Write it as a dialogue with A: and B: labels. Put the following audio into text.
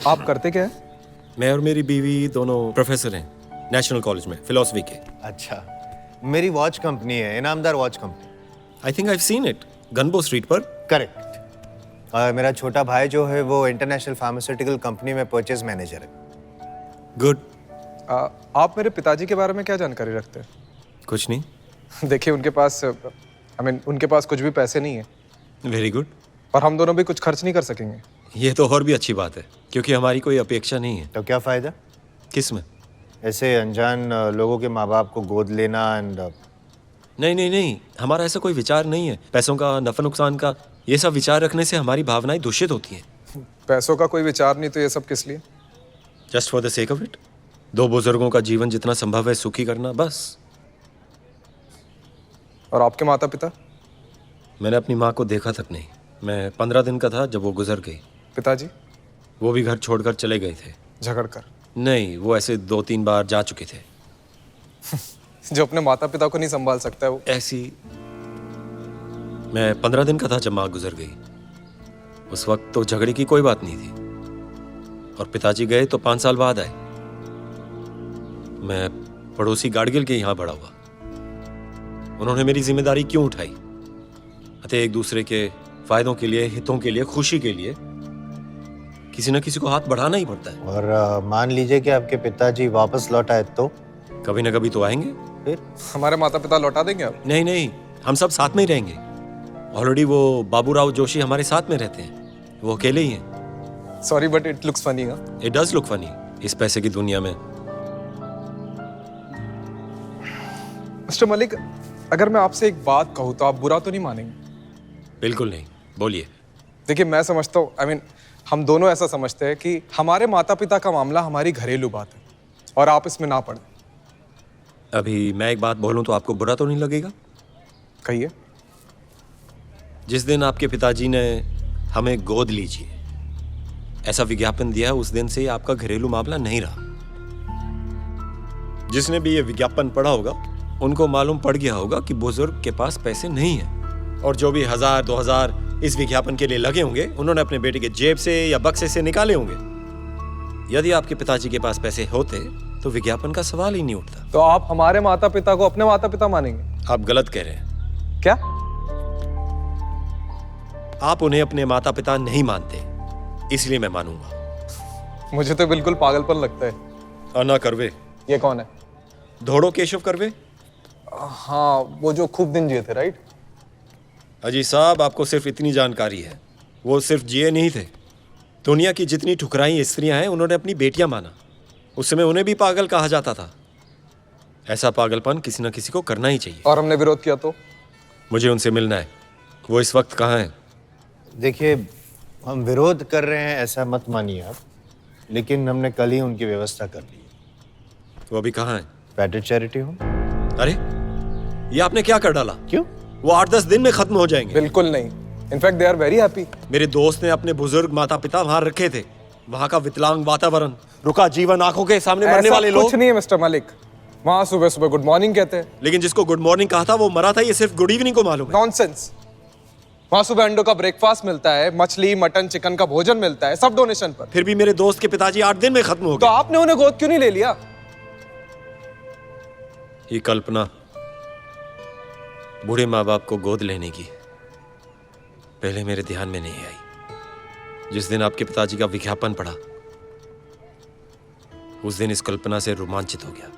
A: आप करते क्या है?
B: मैं और मेरी बीवी दोनों प्रोफेसर हैं नेशनल कॉलेज में फिलॉसफी के।
C: अच्छा, मेरी वॉच कंपनी है, Inamdar watch company.
B: I think I have seen it Gunbow street पर।
C: करेक्ट। और मेरा छोटा भाई जो है वो इंटरनेशनल फार्मास्यूटिकल कंपनी में परचेज मैनेजर है।
B: गुड।
A: आप मेरे पिताजी के बारे में क्या जानकारी रखते हैं?
B: कुछ नहीं।
A: देखिए उनके पास उनके पास कुछ भी पैसे नहीं है
B: वेरी गुड।
A: और हम दोनों भी कुछ खर्च नहीं कर सकेंगे।
B: ये तो और भी अच्छी बात है क्योंकि हमारी कोई अपेक्षा नहीं है।
C: तो क्या फायदा
B: किस में?
C: ऐसे अनजान लोगों के माँ बाप को गोद लेना एंड
B: नहीं नहीं नहीं, हमारा ऐसा कोई विचार नहीं है। पैसों का, नफा नुकसान का, ये सब विचार रखने से हमारी भावनाएं दूषित होती हैं।
A: पैसों का कोई विचार नहीं तो ये सब किस लिए?
B: Just for the sake of it. दो बुजुर्गों का जीवन जितना संभव है सुखी करना, बस।
A: और आपके माता पिता?
B: मैंने अपनी माँ को देखा तक नहीं। मैं 15 दिन का था जब वो गुजर गई।
A: पिताजी?
B: वो भी घर छोड़कर चले गए थे।
A: झगड़ कर?
B: नहीं, वो ऐसे 2-3 बार जा चुके थे।
A: जो अपने माता पिता को नहीं संभाल सकता है वो
B: ऐसी। मैं 15 दिन का था जब माँ गुजर गई। उस वक्त तो झगड़े की कोई बात नहीं थी। और पिताजी गए तो 5 साल बाद आए। मैं पड़ोसी गाड़गिल के यहाँ बड़ा हुआ। उन्होंने मेरी जिम्मेदारी क्यों उठाई? अतः एक दूसरे के फायदों के लिए, हितों के लिए, खुशी के लिए किसी न किसी को हाथ बढ़ाना ही पड़ता है।
C: और मान लीजिए कि आपके पिताजी वापस लौट आए तो?
B: कभी न कभी तो आएंगे।
C: फिर
A: हमारे माता पिता लौटा देंगे आप?
B: नहीं नहीं, हम सब साथ में ही रहेंगे। ऑलरेडी वो बाबूराव जोशी हमारे साथ में रहते हैं। वो अकेले ही हैं।
A: Sorry but it looks funny.
B: It does look funny इस पैसे की दुनिया में।
A: मिस्टर मलिक, अगर मैं आपसे एक बात कहूँ तो आप बुरा तो नहीं मानेंगे?
B: बिल्कुल नहीं, बोलिए।
A: देखिए मैं समझता हूँ, हम दोनों ऐसा समझते हैं कि हमारे माता पिता का मामला हमारी घरेलू बात है और आप इसमें ना पड़े।
B: अभी मैं एक बात बोलूं तो आपको बुरा तो नहीं लगेगा?
A: कहिए।
B: जिस दिन आपके पिताजी ने हमें गोद लीजिए ऐसा विज्ञापन दिया, उस दिन से आपका घरेलू मामला नहीं रहा। जिसने भी ये विज्ञापन पढ़ा होगा उनको मालूम पड़ गया होगा कि बुजुर्ग के पास पैसे नहीं है। और जो भी 1000-2000 इस विज्ञापन के लिए लगे होंगे उन्होंने अपने बेटे के जेब से या बक्से से निकाले होंगे। यदि आपके पिताजी के पास पैसे होते तो विज्ञापन का सवाल ही नहीं उठता।
A: तो आप हमारे माता पिता को अपने माता पिता मानेंगे?
B: आप गलत कह रहे हैं।
A: क्या?
B: आप उन्हें अपने माता पिता नहीं मानते, इसलिए मैं मानूंगा।
A: मुझे तो बिल्कुल पागलपन लगता है।
B: अन्ना करवे।
A: ये कौन है?
B: धोड़ो केशव करवे।
A: हाँ, वो जो खूब दिन जिए थे, राइट?
B: अजी साहब, आपको सिर्फ इतनी जानकारी है, वो सिर्फ जिए नहीं थे। दुनिया की जितनी ठुकराई स्त्रियां हैं उन्होंने अपनी बेटियां माना। उस समय उन्हें भी पागल कहा जाता था। ऐसा पागलपन किसी न किसी को करना ही चाहिए।
A: और हमने विरोध किया तो?
B: मुझे उनसे मिलना है। वो इस वक्त कहाँ हैं?
C: देखिए, हम विरोध कर रहे हैं ऐसा मत मानिए आप, लेकिन हमने कल ही उनकी व्यवस्था कर ली है।
B: वो अभी कहाँ हैं?
C: पैटेड चैरिटी होम।
B: अरे, ये आपने क्या कर डाला?
C: क्यों?
B: वो 8-10 दिन में खत्म हो जाएंगे।
A: बिल्कुल नहीं। In fact they are very happy.
B: मेरे दोस्त ने अपने बुजुर्ग माता पिता वहां रखे थे। वहां का विकलांग वातावरण, रुका जीवन, आंखों के सामने मरने वाले लोग।
A: कुछ नहीं है मिस्टर मलिक। वहाँ सुबह सुबह गुड मॉर्निंग कहते हैं।
B: लेकिन जिसको गुड मॉर्निंग कहा था वो मरा था, ये सिर्फ गुड इवनिंग को मालूम है।
A: नॉनसेंस। वहाँ सुबह अंडों का ब्रेकफास्ट मिलता है, मछली मटन चिकन का भोजन मिलता है, सब डोनेशन पर।
B: फिर भी मेरे दोस्त के पिताजी 8 दिन में खत्म हो
A: तो
B: गए।
A: आपने उन्हें गोद क्यों नहीं ले लिया?
B: ये कल्पना बूढ़े माँ बाप को गोद लेने की पहले मेरे ध्यान में नहीं आई। जिस दिन आपके पिताजी का विज्ञापन पड़ा उस दिन इस कल्पना से रोमांचित हो गया।